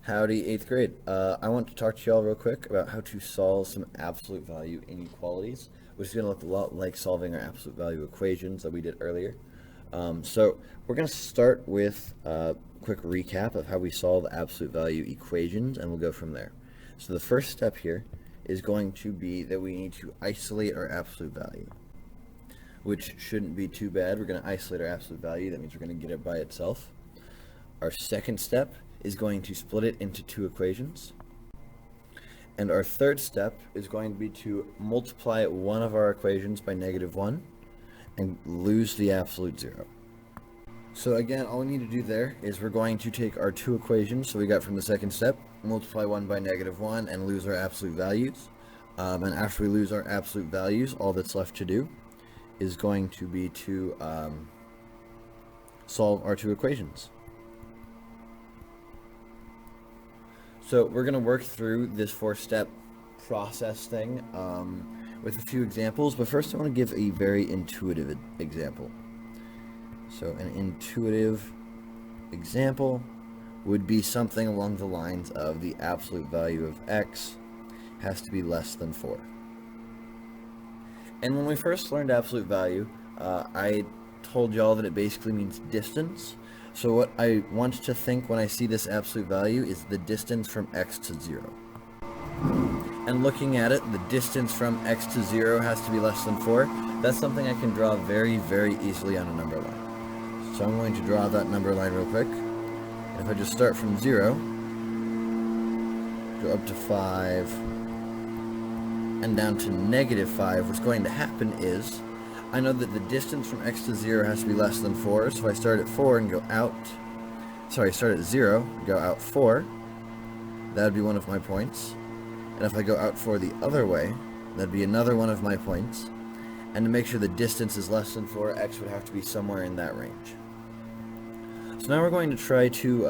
Howdy, 8th grade. I want to talk to y'all real quick about how to solve some absolute value inequalities, which is going to look a lot like solving our absolute value equations that we did earlier. So we're going to start with a quick recap of how we solve absolute value equations, and we'll go from there. So the first step here is going to be that we need to isolate our absolute value, which shouldn't be too bad. We're going to isolate our absolute value. That means we're going to get it by itself. Our second step is going to split it into two equations. And our third step is going to be to multiply one of our equations by -1 and lose the absolute zero. So again, all we need to do there is we're going to take our two equations, so we got from the second step, multiply one by -1 and lose our absolute values. And after we lose our absolute values, all that's left to do is going to be to solve our two equations. So we're going to work through this 4-step process thing with a few examples, but first I want to give a very intuitive example. So an intuitive example would be something along the lines of the absolute value of x has to be less than 4. And when we first learned absolute value, I told y'all that it basically means distance. So what I want to think when I see this absolute value is the distance from x to 0. And looking at it, the distance from x to 0 has to be less than 4. That's something I can draw very, very easily on a number line. So I'm going to draw that number line real quick. If I just start from 0, go up to 5, and down to -5, what's going to happen is I know that the distance from x to 0 has to be less than 4, so if I start at 4 and go out, start at 0, go out 4, that would be one of my points. And if I go out 4 the other way, that'd be another one of my points. And to make sure the distance is less than 4, x would have to be somewhere in that range. So now we're going to try to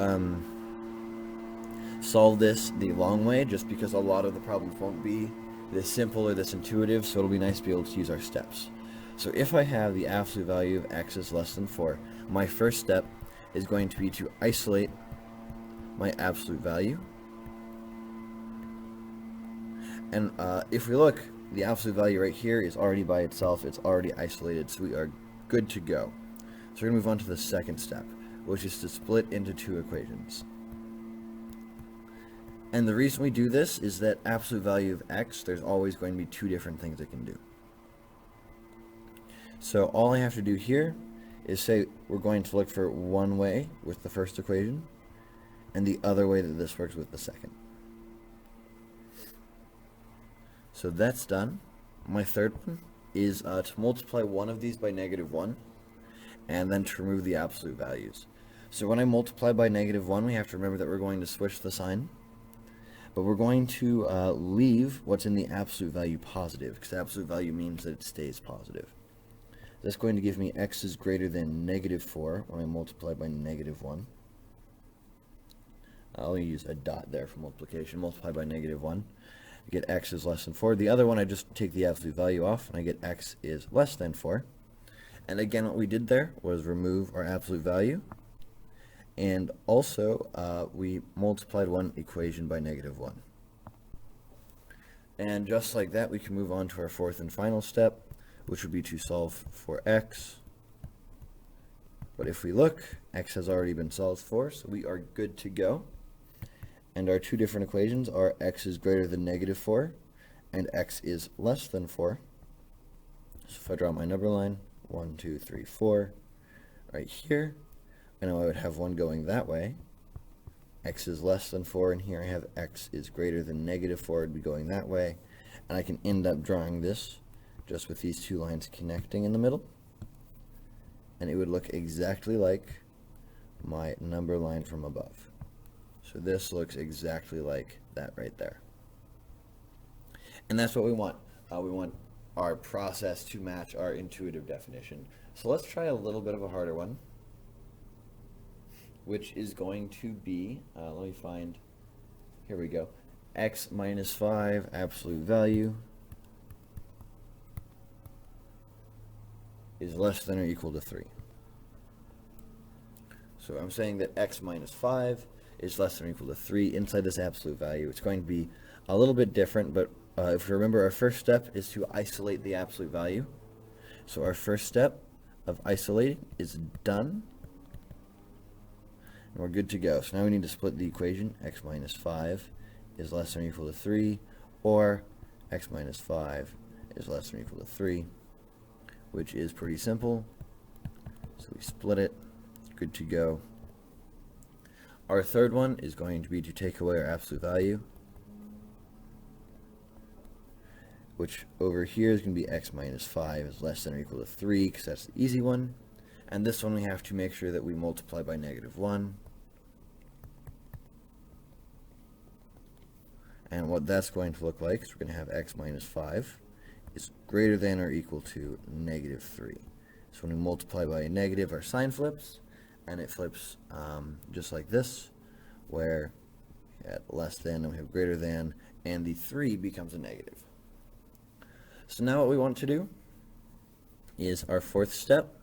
solve this the long way, just because a lot of the problems won't be this simple or this intuitive, so it'll be nice to be able to use our steps. So if I have the absolute value of x is less than 4, my first step is going to be to isolate my absolute value. And if we look, the absolute value right here is already by itself, it's already isolated, so we are good to go. So we're going to move on to the second step, which is to split into two equations. And the reason we do this is that absolute value of x, there's always going to be two different things it can do. So all I have to do here is say we're going to look for one way with the first equation and the other way that this works with the second. So that's done. My third one is to multiply one of these by -1 and then to remove the absolute values. So when I multiply by -1, we have to remember that we're going to switch the sign, but we're going to leave what's in the absolute value positive, because absolute value means that it stays positive. That's going to give me x is greater than -4 when I multiply by -1. I'll use a dot there for multiplication. Multiply by -1. I get x is less than 4. The other one, I just take the absolute value off, and I get x is less than 4. And again, what we did there was remove our absolute value. And also, we multiplied one equation by -1. And just like that, we can move on to our fourth and final step, which would be to solve for x. But if we look, x has already been solved for, so we are good to go. And our two different equations are x is greater than -4 and x is less than 4. So if I draw my number line, 1, 2, 3, 4, right here, I know I would have one going that way. X is less than 4, and here I have x is greater than -4, would be going that way. And I can end up drawing this just with these two lines connecting in the middle, and it would look exactly like my number line from above. So this looks exactly like that right there. And that's what we want. We want our process to match our intuitive definition. So let's try a little bit of a harder one, which is going to be, let me find, here we go, x minus 5 absolute value is less than or equal to 3. So I'm saying that x minus 5 is less than or equal to 3 inside this absolute value. It's going to be a little bit different, but if you remember, our first step is to isolate the absolute value. So our first step of isolating is done, and we're good to go. So now we need to split the equation. X minus 5 is less than or equal to 3, or x minus 5 is less than or equal to 3, which is pretty simple. So we split it, good to go. Our third one is going to be to take away our absolute value, which over here is going to be x minus 5 is less than or equal to 3, because that's the easy one. And this one we have to make sure that we multiply by -1. And what that's going to look like is we're going to have x minus 5 is greater than or equal to -3. So when we multiply by a negative, our sign flips, and it flips just like this, where at less than and we have greater than, and the 3 becomes a negative. So now what we want to do is our fourth step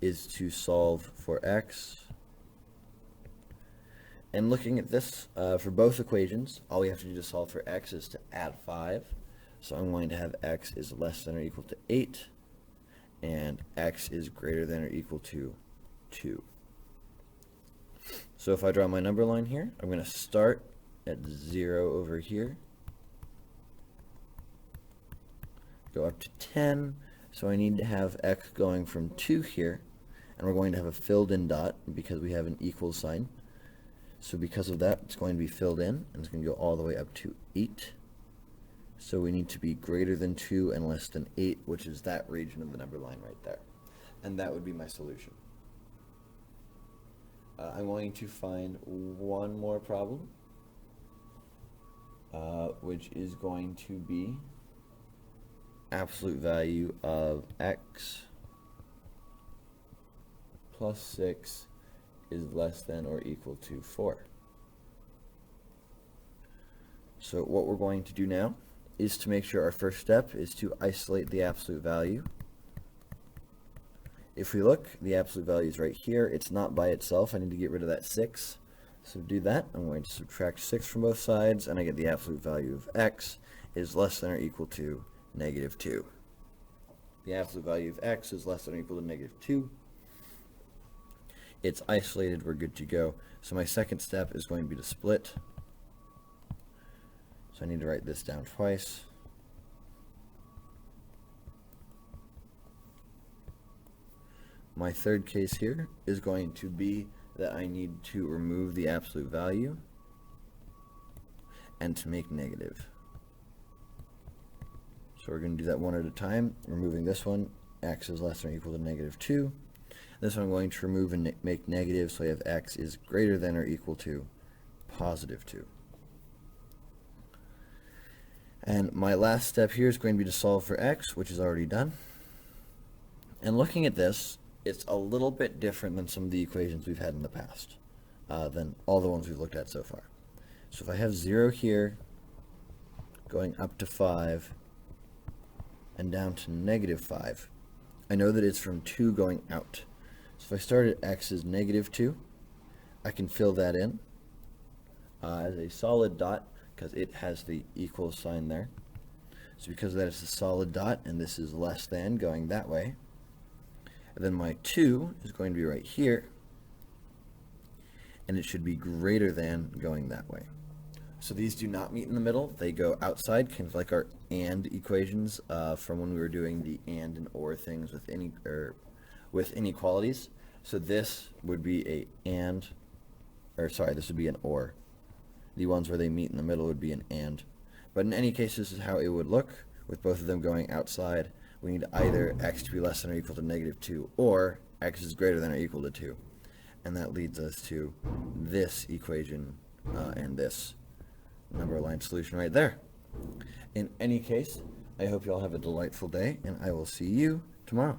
is to solve for x. And looking at this, for both equations, all we have to do to solve for x is to add 5. So I'm going to have x is less than or equal to 8, and x is greater than or equal to 2. So if I draw my number line here, I'm going to start at 0 over here, go up to 10, so I need to have x going from 2 here, and we're going to have a filled in dot because we have an equal sign. So because of that, it's going to be filled in, and it's going to go all the way up to 8. So we need to be greater than 2 and less than 8, which is that region of the number line right there. And that would be my solution. I'm going to find one more problem, which is going to be absolute value of x plus 6 is less than or equal to 4. So what we're going to do now is to make sure our first step is to isolate the absolute value. If we look, the absolute value is right here. It's not by itself. I need to get rid of that 6. So to do that, I'm going to subtract 6 from both sides, and I get the absolute value of x is less than or equal to -2. The absolute value of x is less than or equal to -2. It's isolated, we're good to go. So my second step is going to be to split. So I need to write this down twice. My third case here is going to be that I need to remove the absolute value and to make negative. So we're going to do that one at a time. Removing this one, x is less than or equal to -2. This one I'm going to remove and make negative, so I have x is greater than or equal to +2. And my last step here is going to be to solve for x, which is already done. And looking at this, it's a little bit different than some of the equations we've had in the past, than all the ones we've looked at so far. So if I have 0 here, going up to 5, and down to -5, I know that it's from 2 going out. So if I start at x is -2, I can fill that in as a solid dot because it has the equal sign there. So because of that, it's a solid dot, and this is less than going that way. And then my 2 is going to be right here, and it should be greater than going that way. So these do not meet in the middle. They go outside, kind of like our AND equations from when we were doing the and OR things with inequalities. So this would be this would be an OR. The ones where they meet in the middle would be an AND. But in any case, this is how it would look with both of them going outside. We need either x to be less than or equal to -2, or x is greater than or equal to 2. And that leads us to this equation and this number line solution right there. In any case, I hope you all have a delightful day, and I will see you tomorrow.